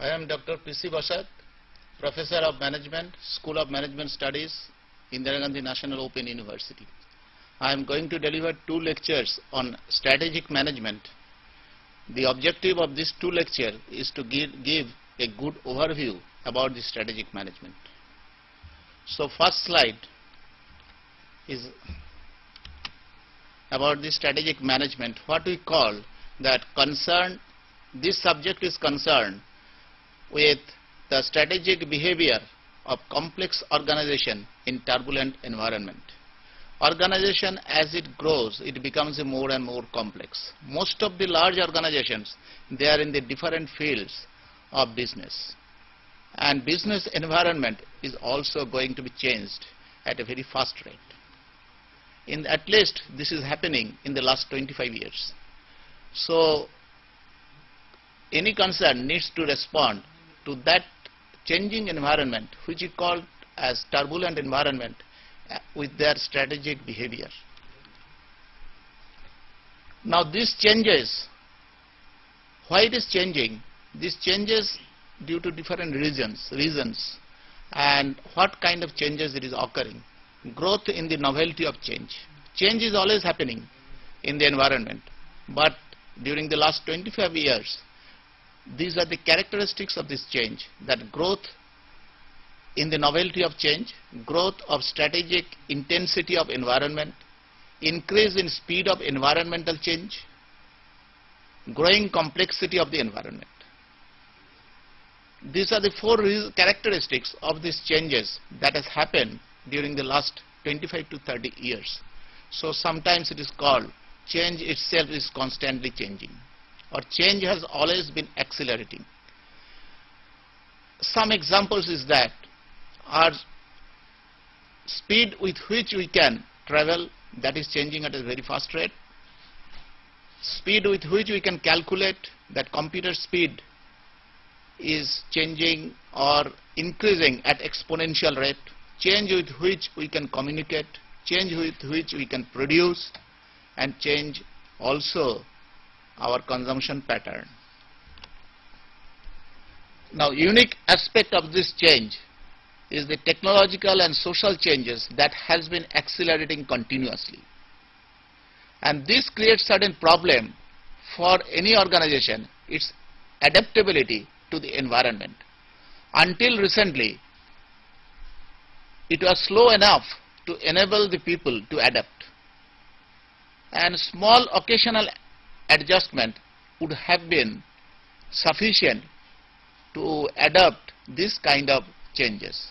I am Dr. P.C. Basad, Professor of Management, School of Management Studies, Indira Gandhi National Open University. I am going to deliver 2 lectures on strategic management. The objective of these 2 lectures is to give a good overview about the strategic management. So first slide is about the strategic management. What we call that concern, this subject is concerned with the strategic behavior of complex organization in turbulent environment. Organization, as it grows, it becomes more and more complex. Most of the large organizations, they are in the different fields of business, and business environment is also going to be changed at a very fast rate. At least this is happening in the last 25 years. So any concern needs to respond to that changing environment, which is called as turbulent environment, with their strategic behavior. Now these changes, why it is changing? This changes due to different reasons, and what kind of changes it is occurring. Growth in the novelty of change. Change is always happening in the environment, but during the last 25 years, these are the characteristics of this change, that growth in the novelty of change, growth of strategic intensity of environment, increase in speed of environmental change, growing complexity of the environment. These are the 4 characteristics of these changes that has happened during the last 25 to 30 years. So sometimes it is called change itself is constantly changing, or change has always been accelerating. Some examples is that our speed with which we can travel, that is changing at a very fast rate. Speed with which we can calculate, that computer speed is changing or increasing at exponential rate. Change with which we can communicate, change with which we can produce, and change also our consumption pattern. Now, unique aspect of this change is the technological and social changes that has been accelerating continuously. And this creates certain problem for any organization, its adaptability to the environment. Until recently, it was slow enough to enable the people to adapt, and small occasional adjustment would have been sufficient to adapt this kind of changes,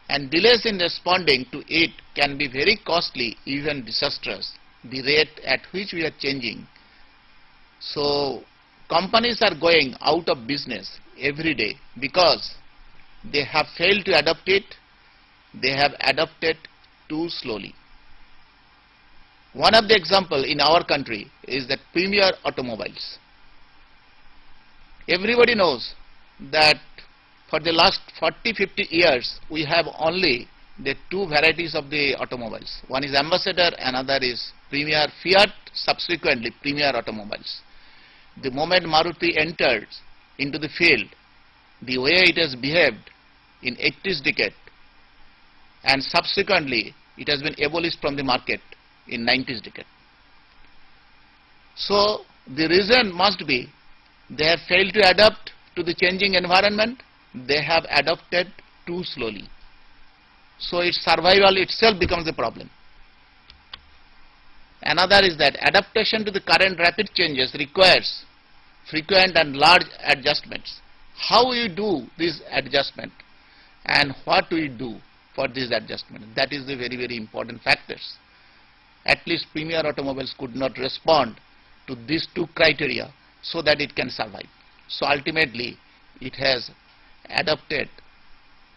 and delays in responding to it can be very costly, even disastrous, the rate at which we are changing. So companies are going out of business every day because they have failed to adapt it, they have adopted too slowly. One of the example in our country is that Premier Automobiles. Everybody knows that for the last 40-50 years we have only the 2 varieties of the automobiles. One is Ambassador, another is Premier Fiat, subsequently Premier Automobiles. The moment Maruti entered into the field, the way it has behaved in 80s decade, and subsequently it has been abolished from the market in 90s decade. So the reason must be they have failed to adapt to the changing environment, they have adopted too slowly. So its survival itself becomes a problem. Another is that adaptation to the current rapid changes requires frequent and large adjustments. How we do this adjustment and what we do for this adjustment, that is the very, very important factors. At least Premier Automobiles could not respond to these 2 criteria so that it can survive. So ultimately it has adopted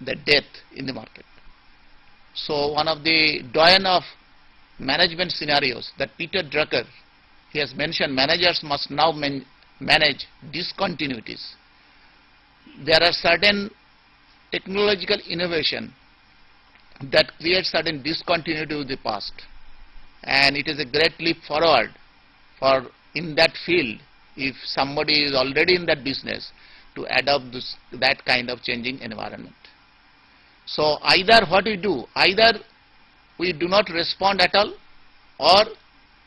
the death in the market. So one of the doyen of management scenarios, that Peter Drucker, he has mentioned managers must now manage discontinuities. There are certain technological innovation that creates certain discontinuity with the past, and it is a great leap forward for in that field if somebody is already in that business to adopt that kind of changing environment. So either what we do, either we do not respond at all, or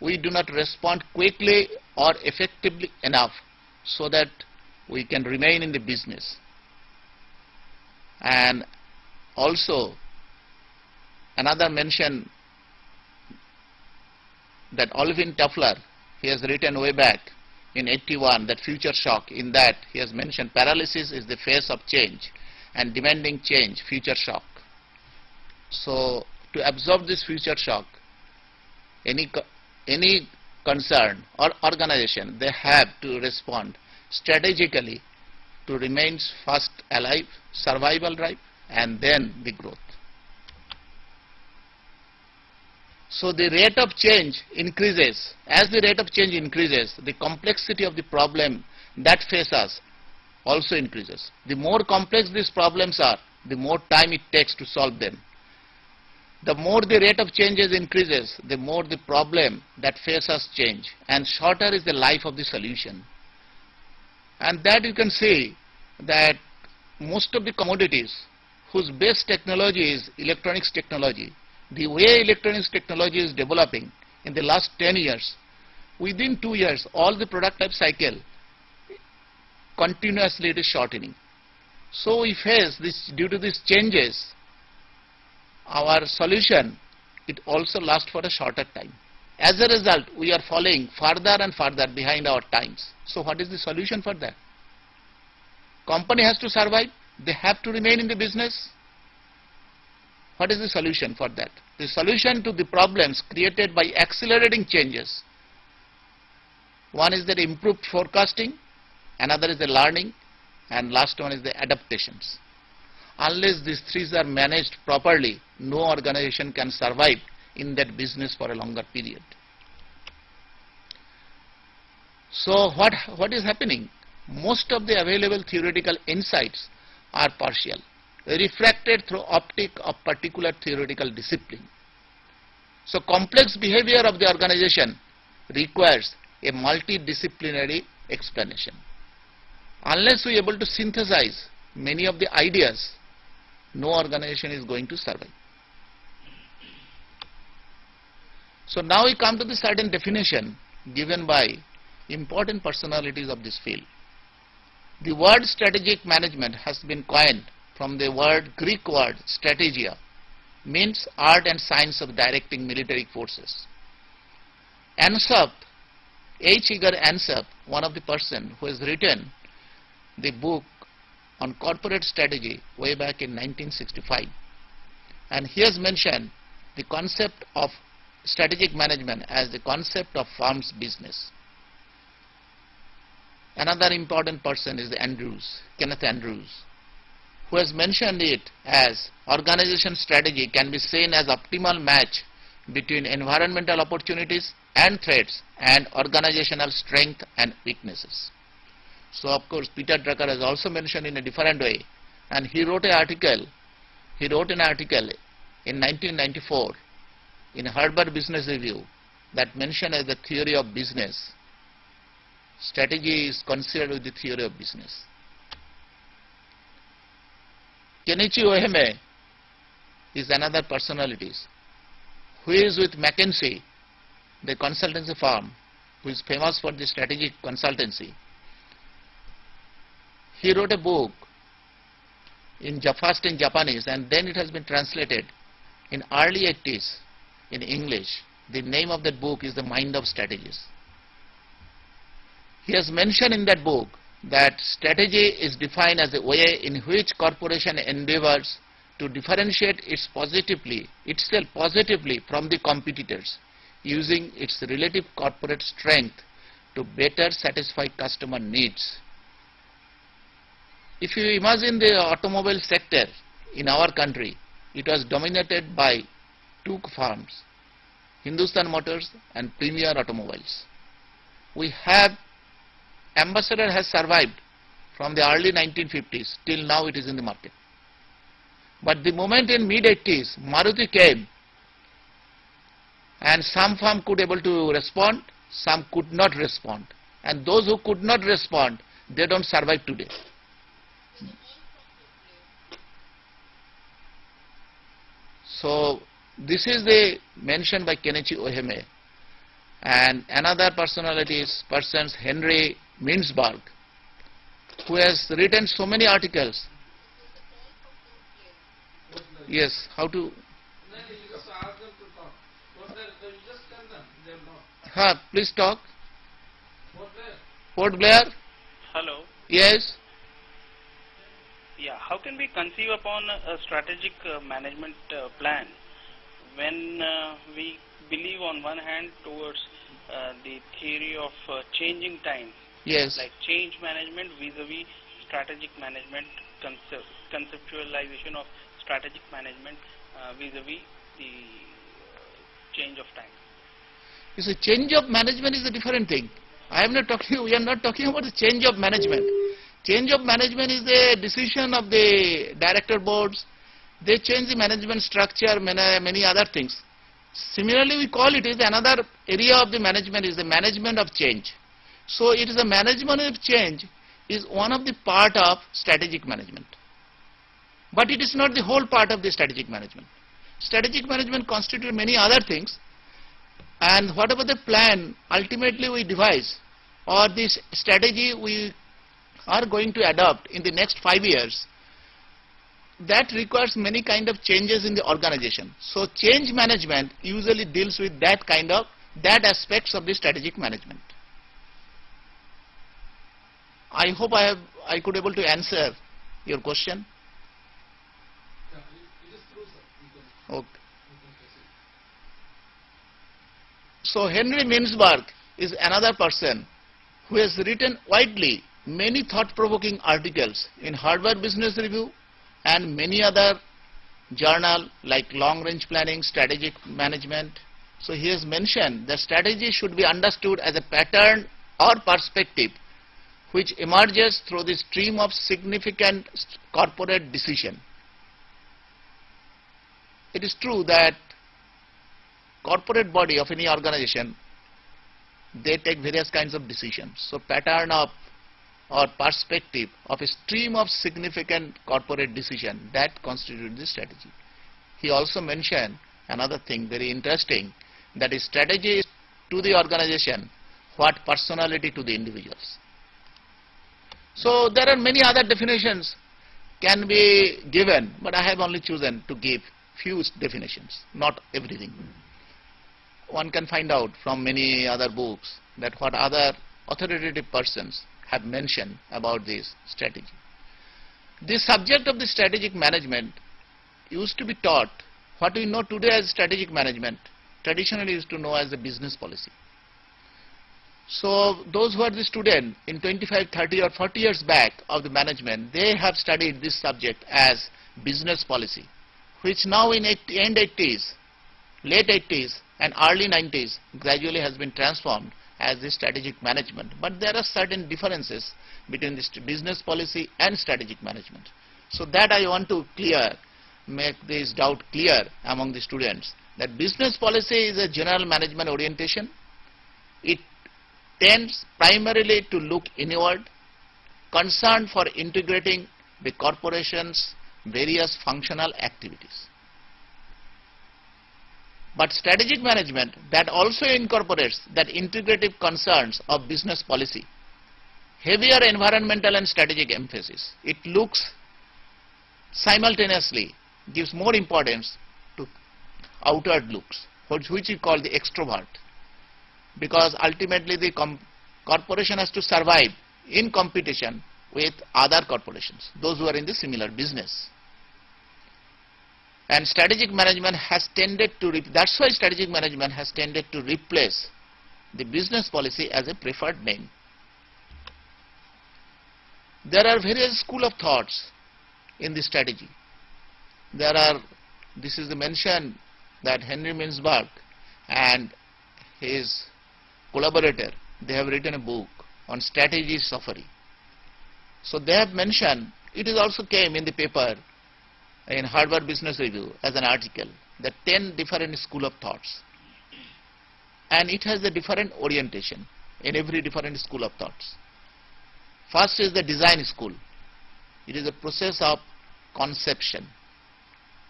we do not respond quickly or effectively enough so that we can remain in the business. And also another mention that Alvin Toffler, he has written way back in 81, that future shock. In that he has mentioned paralysis is the face of change and demanding change, future shock. So to absorb this future shock, any concern or organization, they have to respond strategically to remain first alive, survival drive, and then the growth. So the rate of change increases. As the rate of change increases, the complexity of the problem that faces us also increases. The more complex these problems are, the more time it takes to solve them. The more the rate of changes increases, the more the problem that faces us change, and shorter is the life of the solution. And that you can see that most of the commodities whose base technology is electronics technology, the way electronics technology is developing in the last 10 years, within 2 years all the product life cycle continuously it is shortening. So we face this, due to these changes, our solution, it also lasts for a shorter time. As a result, we are falling further and further behind our times. So what is the solution for that? Company has to survive, they have to remain in the business. What is the solution for that? The solution to the problems created by accelerating changes. One is the improved forecasting, another is the learning, and last one is the adaptations. Unless these three are managed properly, no organization can survive in that business for a longer period. So what is happening? Most of the available theoretical insights are partial, refracted through optic of particular theoretical discipline. So complex behavior of the organization requires a multidisciplinary explanation. Unless we are able to synthesize many of the ideas, no organization is going to survive. So now we come to the certain definition given by important personalities of this field. The word strategic management has been coined from the Greek word strategia, means art and science of directing military forces. Ansap, H. Eger Ansap, one of the person who has written the book on corporate strategy way back in 1965, and he has mentioned the concept of strategic management as the concept of firm's business. Another important person is Kenneth Andrews, who has mentioned it as organization strategy can be seen as optimal match between environmental opportunities and threats and organizational strength and weaknesses. So of course Peter Drucker has also mentioned in a different way, and he wrote an article in 1994 in Harvard Business Review that mentioned as the theory of business. Strategy is considered with the theory of business. Kenichi Ohime is another personality who is with McKinsey, the consultancy firm, who is famous for the strategic consultancy. He wrote a book first in Japanese, and then it has been translated in early 80s in English. The name of that book is The Mind of Strategies. He has mentioned in that book that strategy is defined as a way in which corporation endeavors to differentiate itself positively from the competitors, using its relative corporate strength to better satisfy customer needs. If you imagine the automobile sector in our country, it was dominated by two firms, Hindustan Motors and Premier Automobiles. We have Ambassador has survived from the early 1950s till now it is in the market. But the moment in mid-80s, Maruti came, and some firm could able to respond, some could not respond. And those who could not respond, they don't survive today. So this is the mentioned by Kenichi Ohime. And another personality is persons Henry Mintzberg, who has written so many articles. Yes, how to? Please talk. Port Blair. Hello. Yes. Yeah. How can we conceive upon a strategic management plan when we believe on one hand towards the theory of changing time, Yes. like change management vis-a-vis strategic management, conceptualization of strategic management vis-a-vis the change of time? You see, change of management is a different thing. I am not talking. We are not talking about the change of management. Change of management is the decision of the director boards. They change the management structure, many other things. Similarly, we call it is another area of the management is the management of change. So it is a management of change is one of the part of strategic management. But it is not the whole part of the strategic management. Strategic management constitutes many other things, and whatever the plan ultimately we devise or this strategy we are going to adopt in the next 5 years, that requires many kind of changes in the organization. So change management usually deals with that aspects of the strategic management. I hope I could able to answer your question. Okay. So Henry Mintzberg is another person who has written widely many thought-provoking articles in Harvard Business Review and many other journals like Long Range Planning, Strategic Management. So he has mentioned that strategy should be understood as a pattern or perspective which emerges through the stream of significant corporate decision. It is true that corporate body of any organization, they take various kinds of decisions. So pattern of or perspective of a stream of significant corporate decision, that constitutes the strategy. He also mentioned another thing very interesting, that is strategy is to the organization what personality to the individuals. So there are many other definitions can be given, but I have only chosen to give few definitions, not everything. One can find out from many other books that what other authoritative persons have mentioned about this strategy. The subject of the strategic management used to be taught, what we know today as strategic management, traditionally used to know as the business policy. So those who are the student in 25, 30 or 40 years back of the management, they have studied this subject as business policy, which now in end 80s, late 80s and early 90s gradually has been transformed as the strategic management. But there are certain differences between this business policy and strategic management. So that I want to make this doubt clear among the students, that business policy is a general management orientation. It tends primarily to look inward, concerned for integrating the corporation's various functional activities. But strategic management that also incorporates that integrative concerns of business policy, heavier environmental and strategic emphasis. It looks simultaneously, gives more importance to outward looks, which we call the extrovert, because ultimately the corporation has to survive in competition with other corporations, those who are in the similar business. And strategic management has tended to, that's why strategic management has tended to replace the business policy as a preferred name. There are various school of thoughts in the strategy. This is the mention that Henry Mintzberg and his collaborator, they have written a book on strategy suffering. So they have mentioned, it is also came in the paper in Harvard Business Review as an article, the 10 different school of thoughts. And it has a different orientation in every different school of thoughts. First is the design school. It is a process of conception.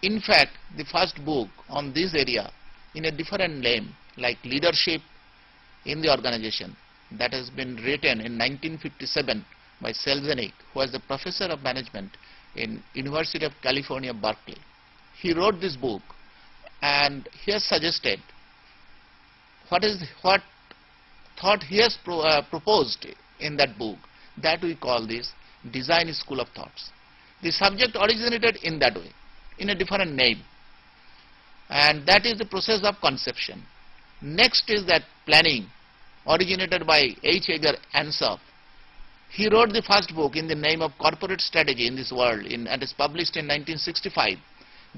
In fact, the first book on this area in a different name, like Leadership in the Organization, that has been written in 1957 by Selznick, who was a professor of management in University of California, Berkeley. He wrote this book, and he has suggested what thought he has proposed in that book, that we call this design school of thoughts. The subject originated in that way, in a different name, and that is the process of conception. Next is that planning, originated by H. Edgar Ansoff. He wrote the first book in the name of Corporate Strategy in this World, and is published in 1965.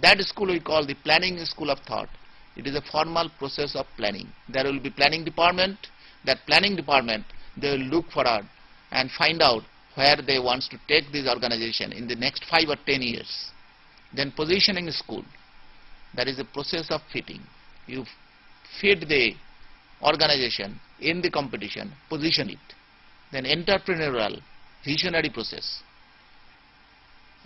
That school we call the planning school of thought. It is a formal process of planning. There will be planning department. That planning department, they will look for out and find out where they want to take this organization in the next 5 or 10 years. Then positioning school. That is a process of fitting. You fit the organization in the competition, position it. Then entrepreneurial, visionary process.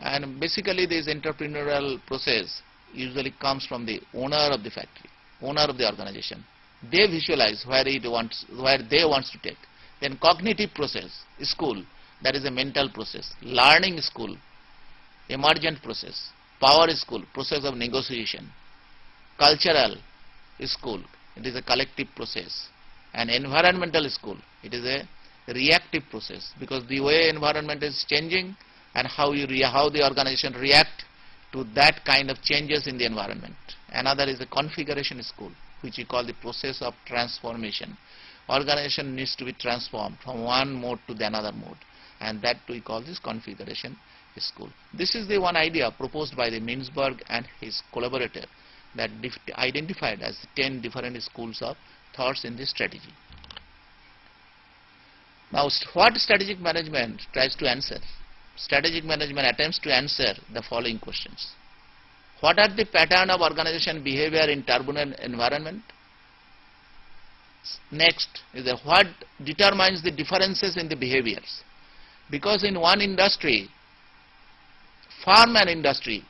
And basically this entrepreneurial process usually comes from the owner of the factory, owner of the organization. They visualize where they want to take. Then cognitive process, school, that is a mental process. Learning school, emergent process. Power school, process of negotiation. Cultural school, it is a collective process. And environmental school, it is a reactive process, because the way environment is changing and how the organization react to that kind of changes in the environment. Another is the configuration school, which we call the process of transformation. Organization needs to be transformed from one mode to the another mode, and that we call this configuration school. This is the one idea proposed by the Mintzberg and his collaborator, that identified as 10 different schools of thoughts in this strategy. Now, what strategic management tries to answer? Strategic management attempts to answer the following questions. What are the pattern of organization behavior in turbulent environment? Next is the what determines the differences in the behaviors. Because in one industry, farm and industry,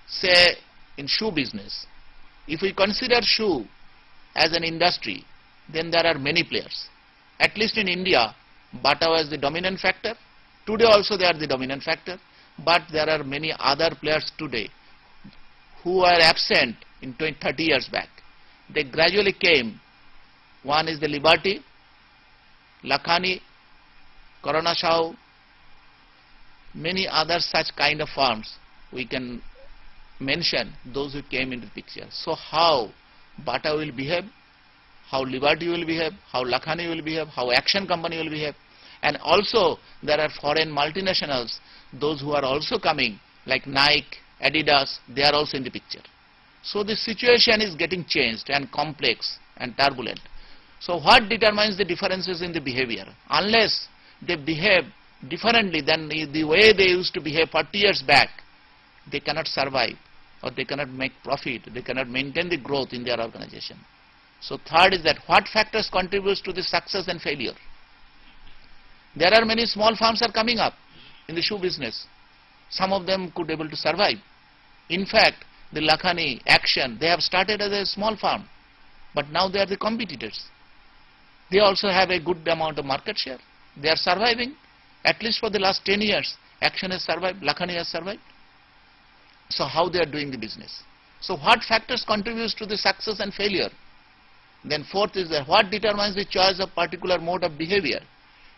say in shoe business, if we consider shoe as an industry, then there are many players. At least in India, Bata was the dominant factor. Today also they are the dominant factor, but there are many other players today who are absent in 30 years back. They gradually came. One is the Liberty, Lakhani, Corona Shaw, many other such kind of firms we can mention, those who came into the picture. So how Bata will behave, how Liberty will behave, how Lakhani will behave, how Action Company will behave. And also there are foreign multinationals, those who are also coming, like Nike, Adidas, they are also in the picture. So the situation is getting changed and complex and turbulent. So what determines the differences in the behavior? Unless they behave differently than the way they used to behave 40 years back, they cannot survive, or they cannot make profit, they cannot maintain the growth in their organization. So third is that what factors contributes to the success and failure? There are many small firms are coming up in the shoe business. Some of them could able to survive. In fact, the Lakhani, Action, they have started as a small firm, but now they are the competitors. They also have a good amount of market share. They are surviving. At least for the last 10 years, Action has survived, Lakhani has survived. So how they are doing the business? So what factors contributes to the success and failure? Then fourth is that what determines the choice of particular mode of behavior?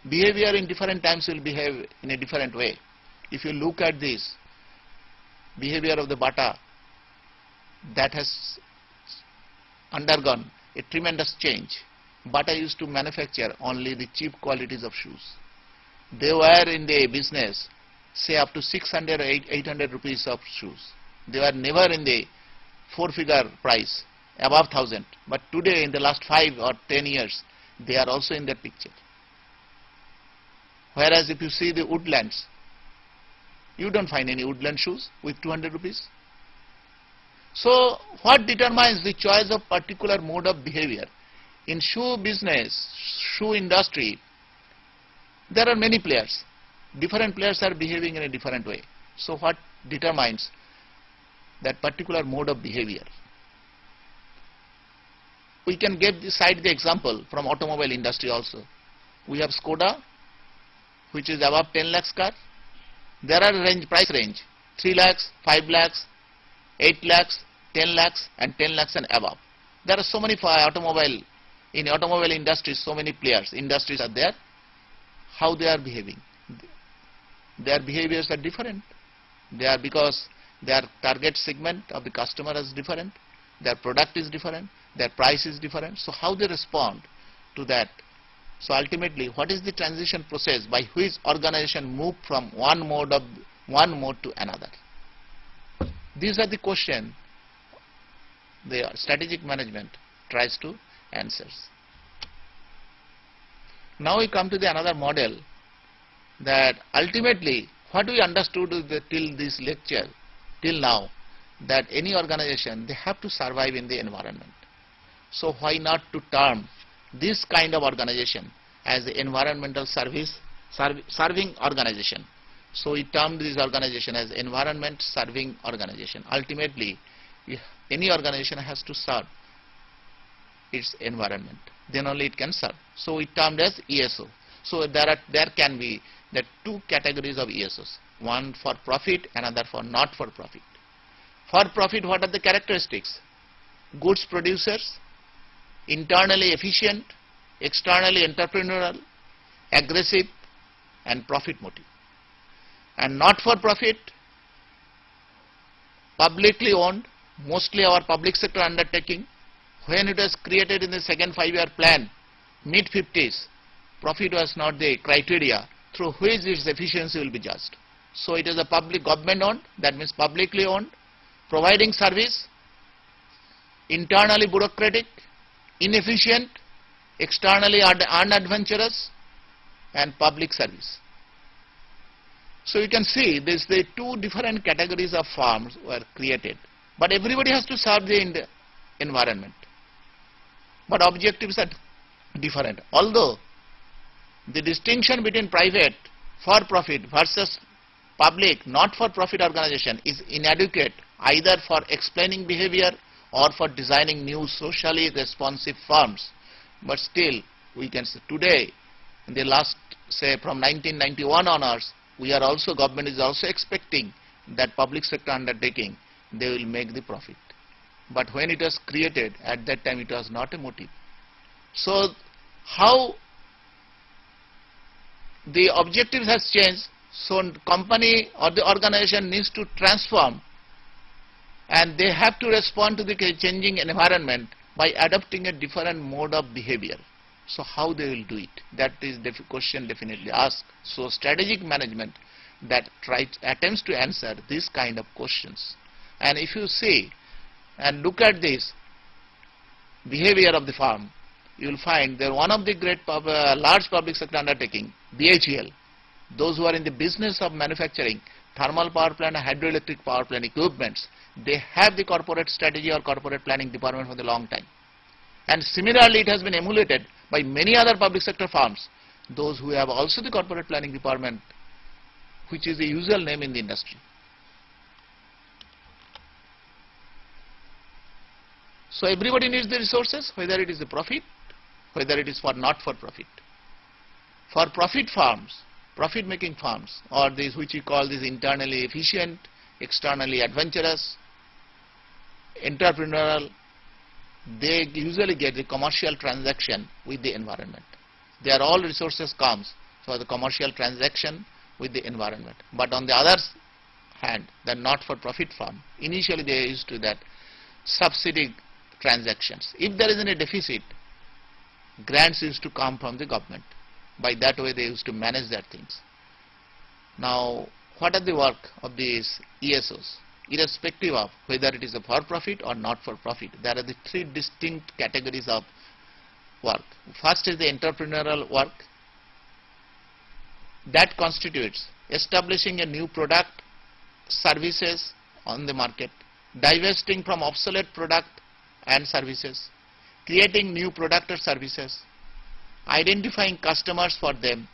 Behavior in different times will behave in a different way. If you look at this behavior of the Bata, that has undergone a tremendous change. Bata used to manufacture only the cheap qualities of shoes. They were in the business, say up to 600 or 800 rupees of shoes. They were never in the 4-figure price, above 1,000. But today, in the last 5 or 10 years, they are also in that picture. Whereas if you see the Woodlands, you don't find any Woodland shoes with 200 rupees. So what determines the choice of particular mode of behavior? In shoe business, shoe industry, there are many players. Different players are behaving in a different way. So what determines that particular mode of behavior. We can cite the example from automobile industry also. We have Skoda, which is above 10 lakhs car. There are price range 3 lakhs, 5 lakhs, 8 lakhs, 10 lakhs and 10 lakhs and above. There are so many in automobile industry, so many players, industries are there. How they are behaving? Their behaviors are different. They are because their target segment of the customer is different, their product is different, their price is different. So how they respond to that? So ultimately, what is the transition process by which organization move from one mode to another? These are the questions the strategic management tries to answer. Now we come to the another model, that ultimately what we understood till this lecture, till now, that any organization, they have to survive in the environment. So why not to term this kind of organization as the environmental serving organization. So we termed this organization as environment serving organization. Ultimately, any organization has to serve its environment, then only it can serve. So we termed as ESO. So there can be the two categories of ESOs, one for profit, another for not for profit. For profit, what are the characteristics? Goods producers, internally efficient, externally entrepreneurial, aggressive and profit motive. And not for profit, publicly owned, mostly our public sector undertaking. When it was created in the second 5-year plan, mid-50s, profit was not the criteria through which its efficiency will be judged. So it is a public government owned, that means publicly owned, providing service, internally bureaucratic, inefficient, externally unadventurous and public service. So you can see this, the two different categories of firms were created, but everybody has to serve the environment, but objectives are different. Although the distinction between private for profit versus public not for profit organization is inadequate either for explaining behavior or for designing new socially responsive firms, but still we can say today, in the last, say from 1991 onwards, we are also, government is also expecting that public sector undertaking, they will make the profit. But when it was created, at that time it was not a motive. So how the objectives has changed, so company or the organization needs to transform and they have to respond to the changing environment by adopting a different mode of behavior. So how they will do it? That is the question definitely asked. So strategic management that attempts to answer this kind of questions. And if you see and look at this behavior of the firm, you will find that one of the great large public sector undertaking, BHEL, those who are in the business of manufacturing thermal power plant and hydroelectric power plant equipments, they have the corporate strategy or corporate planning department for the long time. And similarly, it has been emulated by many other public sector firms, those who have also the corporate planning department, which is the usual name in the industry. So everybody needs the resources, whether it is the profit, whether it is for not for profit. For profit firms, profit making firms, or these which we call these internally efficient, externally adventurous, entrepreneurial, they usually get the commercial transaction with the environment. Their all resources comes for the commercial transaction with the environment. But on the other hand, the not-for-profit firm, initially they used to that subsidy transactions. If there is any deficit, grants used to come from the government. By that way they used to manage their things. Now, what are the work of these ESOs? Irrespective of whether it is a for-profit or not for-profit, there are the three distinct categories of work. First is the entrepreneurial work. That constitutes establishing a new product, services on the market, divesting from obsolete product and services, creating new product or services, identifying customers for them,